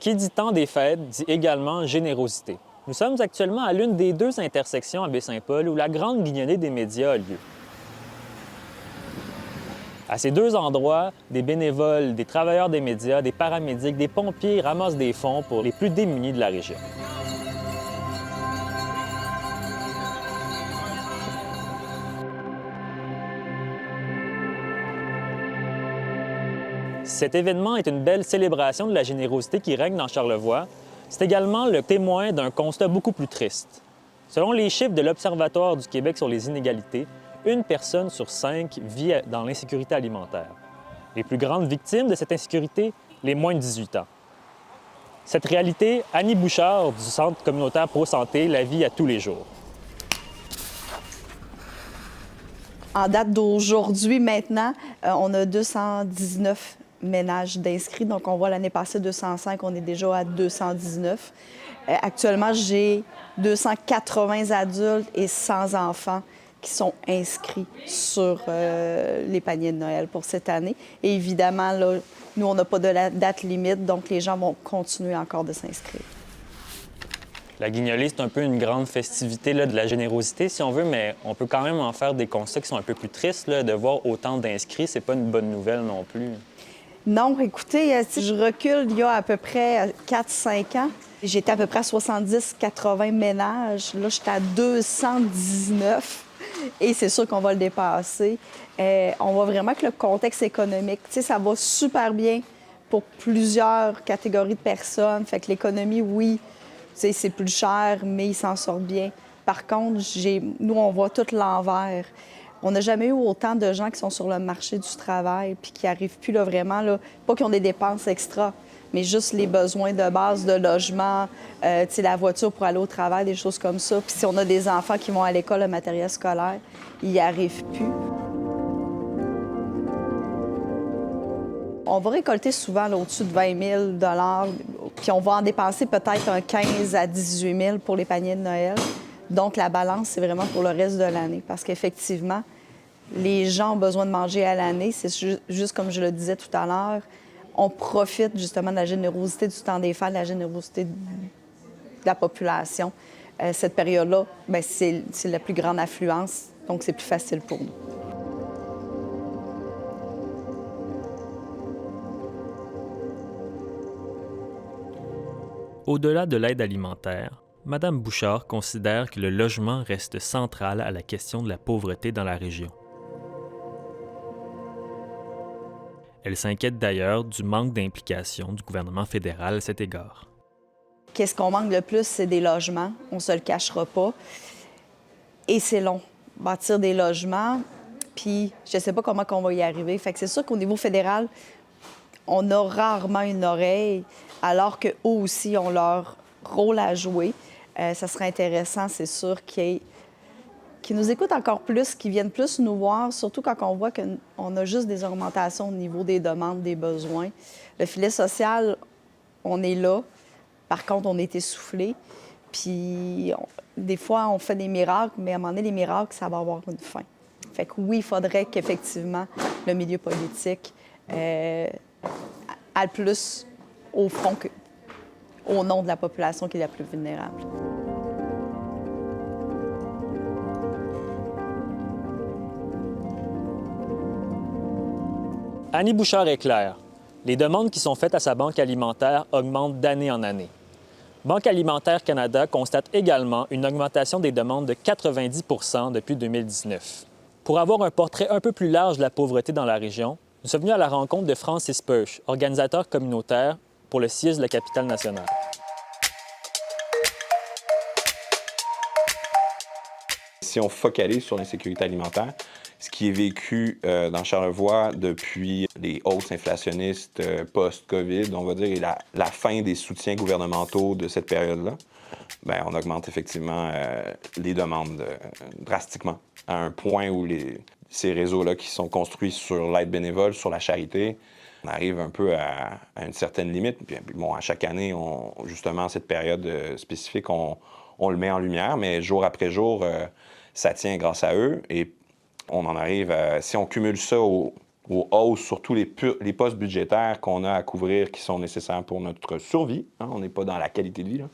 Qui dit temps des fêtes dit également générosité. Nous sommes actuellement à l'une des deux intersections à Baie-Saint-Paul où la grande guignolée des médias a lieu. À ces deux endroits, des bénévoles, des travailleurs des médias, des paramédics, des pompiers ramassent des fonds pour les plus démunis de la région. Cet événement est une belle célébration de la générosité qui règne dans Charlevoix. C'est également le témoin d'un constat beaucoup plus triste. Selon les chiffres de l'Observatoire du Québec sur les inégalités, une personne sur 5 vit dans l'insécurité alimentaire. Les plus grandes victimes de cette insécurité, les moins de 18 ans. Cette réalité, Annie Bouchard du Centre communautaire Pro-Santé la vit à tous les jours. En date d'aujourd'hui, maintenant, on a 219 ménages d'inscrits. Donc, on voit l'année passée 205, on est déjà à 219. Actuellement, j'ai 280 adultes et 100 enfants qui sont inscrits sur les paniers de Noël pour cette année. Et évidemment, là, nous, on n'a pas de date limite, donc les gens vont continuer encore de s'inscrire. La guignolée, c'est un peu une grande festivité là, de la générosité, si on veut, mais on peut quand même en faire des constats qui sont un peu plus tristes. Là, de voir autant d'inscrits, c'est pas une bonne nouvelle non plus. Non, écoutez, si je recule il y a à peu près 4-5 ans, j'étais à peu près à 70-80 ménages. Là, j'étais à 219 et c'est sûr qu'on va le dépasser. On voit vraiment que le contexte économique, tu sais, ça va super bien pour plusieurs catégories de personnes. Fait que l'économie, oui, tu sais, c'est plus cher, mais ils s'en sortent bien. Par contre, nous, on voit tout l'envers. On n'a jamais eu autant de gens qui sont sur le marché du travail puis qui n'arrivent plus là, vraiment, là, pas qu'ils ont des dépenses extra, mais juste les besoins de base de logement, tu sais, la voiture pour aller au travail, des choses comme ça. Puis si on a des enfants qui vont à l'école, le matériel scolaire, ils n'y arrivent plus. On va récolter souvent là, au-dessus de 20 000 puis on va en dépenser peut-être un 15 à 18 000 pour les paniers de Noël. Donc, la balance, c'est vraiment pour le reste de l'année. Parce qu'effectivement, les gens ont besoin de manger à l'année. C'est juste comme je le disais tout à l'heure, on profite justement de la générosité du temps des fêtes, de la générosité de la population. Cette période-là, bien, c'est la plus grande affluence, donc c'est plus facile pour nous. Au-delà de l'aide alimentaire, Mme Bouchard considère que le logement reste central à la question de la pauvreté dans la région. Elle s'inquiète d'ailleurs du manque d'implication du gouvernement fédéral à cet égard. Qu'est-ce qu'on manque le plus, c'est des logements. On ne se le cachera pas. Et c'est long, bâtir des logements, puis je ne sais pas comment on va y arriver. Fait que c'est sûr qu'au niveau fédéral, on a rarement une oreille, alors qu'eux aussi ont leur rôle à jouer. Ça serait intéressant, c'est sûr, qu'ils nous écoutent encore plus, qu'ils viennent plus nous voir, surtout quand on voit qu'on a juste des augmentations au niveau des demandes, des besoins. Le filet social, on est là. Par contre, on est essoufflé. Puis, des fois, on fait des miracles, mais à un moment donné, les miracles, ça va avoir une fin. Fait que oui, il faudrait qu'effectivement, le milieu politique aille plus au front au nom de la population qui est la plus vulnérable. Annie Bouchard est claire. Les demandes qui sont faites à sa banque alimentaire augmentent d'année en année. Banque alimentaire Canada constate également une augmentation des demandes de 90 % depuis 2019. Pour avoir un portrait un peu plus large de la pauvreté dans la région, nous sommes venus à la rencontre de Francis Perche, organisateur communautaire pour le CIUS de la capitale nationale. Si on focalise sur l'insécurité alimentaire, ce qui est vécu dans Charlevoix depuis les hausses inflationnistes post-COVID, on va dire, et la fin des soutiens gouvernementaux de cette période-là, bien, on augmente effectivement les demandes drastiquement, à un point où ces réseaux-là qui sont construits sur l'aide bénévole, sur la charité, on arrive un peu à une certaine limite. Puis, bon, à chaque année, justement, cette période spécifique, on le met en lumière, mais jour après jour, ça tient grâce à eux. Et on en arrive si on cumule ça aux hausses sur tous les postes budgétaires qu'on a à couvrir qui sont nécessaires pour notre survie. Hein, on n'est pas dans la qualité de vie, là.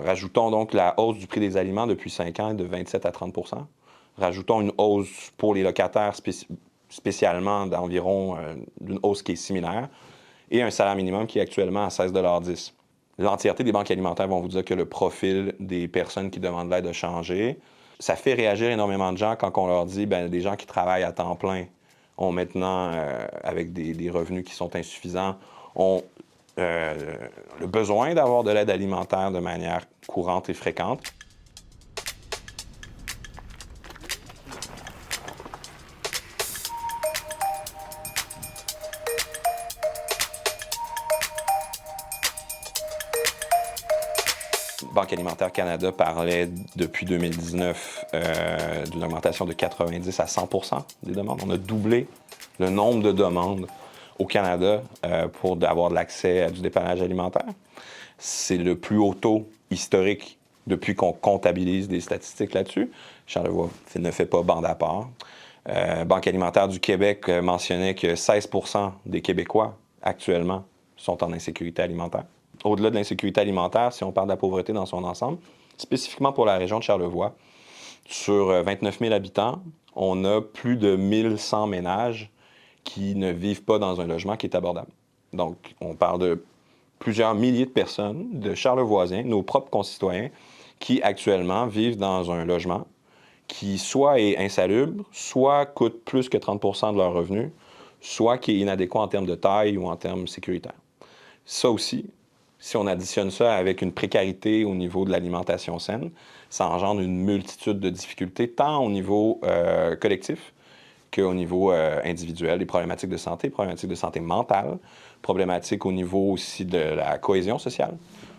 Rajoutons donc la hausse du prix des aliments depuis 5 ans de 27 à 30 %. Rajoutons une hausse pour les locataires spécialement d'environ d'une hausse qui est similaire et un salaire minimum qui est actuellement à 16,10 $. L'entièreté des banques alimentaires vont vous dire que le profil des personnes qui demandent l'aide a changé. Ça fait réagir énormément de gens quand on leur dit bien, des gens qui travaillent à temps plein ont maintenant, avec des revenus qui sont insuffisants, ont le besoin d'avoir de l'aide alimentaire de manière courante et fréquente. Banque alimentaire Canada parlait depuis 2019 d'une augmentation de 90 à 100 % des demandes. On a doublé le nombre de demandes au Canada pour avoir de l'accès à du dépannage alimentaire. C'est le plus haut taux historique depuis qu'on comptabilise des statistiques là-dessus. Charlevoix ne fait pas bande à part. Banque alimentaire du Québec mentionnait que 16 % des Québécois actuellement sont en insécurité alimentaire. Au-delà de l'insécurité alimentaire, si on parle de la pauvreté dans son ensemble, spécifiquement pour la région de Charlevoix, sur 29 000 habitants, on a plus de 1100 ménages qui ne vivent pas dans un logement qui est abordable. Donc, on parle de plusieurs milliers de personnes, de Charlevoisiens, nos propres concitoyens, qui actuellement vivent dans un logement qui soit est insalubre, soit coûte plus que 30 % de leurs revenus, soit qui est inadéquat en termes de taille ou en termes sécuritaires. Ça aussi, si on additionne ça avec une précarité au niveau de l'alimentation saine, ça engendre une multitude de difficultés, tant au niveau collectif qu'au niveau individuel, des problématiques de santé mentale, problématiques au niveau aussi de la cohésion sociale.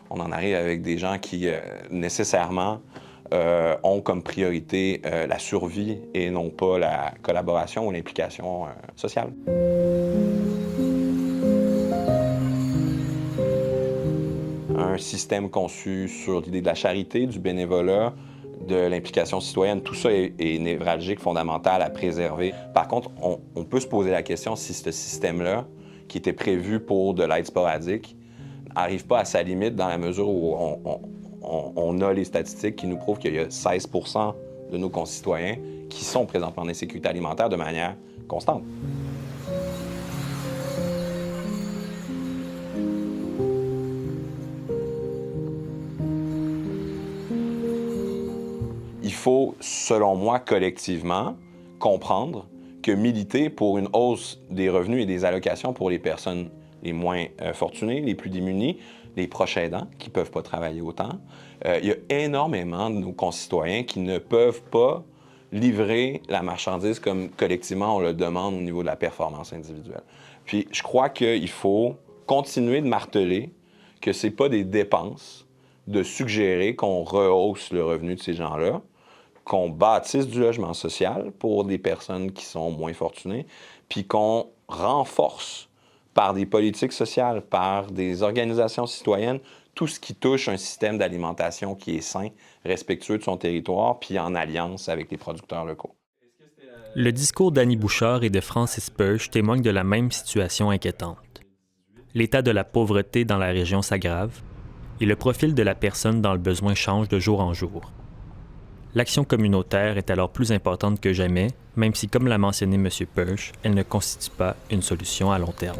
On en arrive avec des gens qui nécessairement ont comme priorité la survie et non pas la collaboration ou l'implication sociale. Un système conçu sur l'idée de la charité, du bénévolat, de l'implication citoyenne, tout ça est névralgique, fondamental à préserver. Par contre, on peut se poser la question si ce système-là, qui était prévu pour de l'aide sporadique, n'arrive pas à sa limite dans la mesure où on a les statistiques qui nous prouvent qu'il y a 16 % de nos concitoyens qui sont présentement en insécurité alimentaire de manière constante. Il faut, selon moi, collectivement, comprendre que militer pour une hausse des revenus et des allocations pour les personnes les moins fortunées, les plus démunies, les proches aidants qui ne peuvent pas travailler autant, il y a énormément de nos concitoyens qui ne peuvent pas livrer la marchandise comme collectivement on le demande au niveau de la performance individuelle. Puis je crois qu'il faut continuer de marteler que ce n'est pas des dépenses de suggérer qu'on rehausse le revenu de ces gens-là, qu'on bâtisse du logement social pour des personnes qui sont moins fortunées, puis qu'on renforce par des politiques sociales, par des organisations citoyennes, tout ce qui touche un système d'alimentation qui est sain, respectueux de son territoire, puis en alliance avec les producteurs locaux. Le discours d'Annie Bouchard et de Francis Perche témoigne de la même situation inquiétante. L'état de la pauvreté dans la région s'aggrave et le profil de la personne dans le besoin change de jour en jour. L'action communautaire est alors plus importante que jamais, même si, comme l'a mentionné M. Perche, elle ne constitue pas une solution à long terme.